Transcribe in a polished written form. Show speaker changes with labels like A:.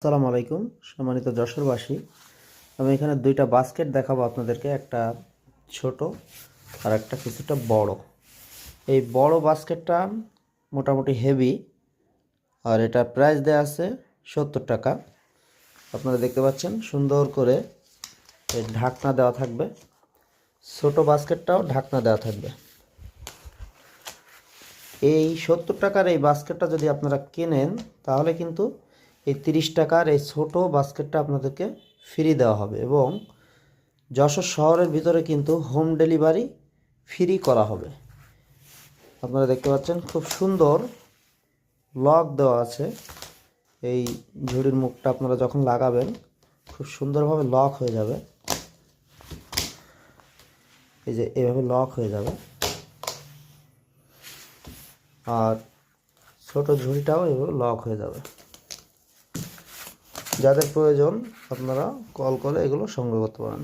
A: আসসালামু আলাইকুম সম্মানিত যশোরবাসী। আমি এখানে দুইটা বাস্কেট দেখাবো আপনাদেরকে, একটা ছোট আর একটা কিছুটা বড়। এই বড় বাস্কেটটা মোটামুটি হেভি, আর এটা প্রাইস দেয়া আছে 70 টাকা। আপনারা দেখতে পাচ্ছেন সুন্দর করে এই ঢাকনা দেওয়া থাকবে। ছোট বাস্কেটটাও ঢাকনা দেওয়া থাকবে। এই 70 টাকার এই বাস্কেটটা যদি আপনারা কেনেন তাহলে কিন্তু এই 30 টাকার এই ছোট বাস্কেটটা আপনাদেরকে ফ্রি দেওয়া হবে, এবং যশোর শহরের ভিতরে কিন্তু হোম ডেলিভারি ফ্রি করা হবে। আপনারা দেখতে পাচ্ছেন খুব সুন্দর লক দেওয়া আছে। এই ঝুড়ির মুখটা আপনারা যখন লাগাবেন খুব সুন্দরভাবে লক হয়ে যাবে। এই যে এভাবে লক হয়ে যাবে। আর ছোট ঝুড়িটাও এভাবে লক হয়ে যাবে। যাদের প্রয়োজন আপনারা কল করে এগুলো সংগ্রহ করতে পারেন।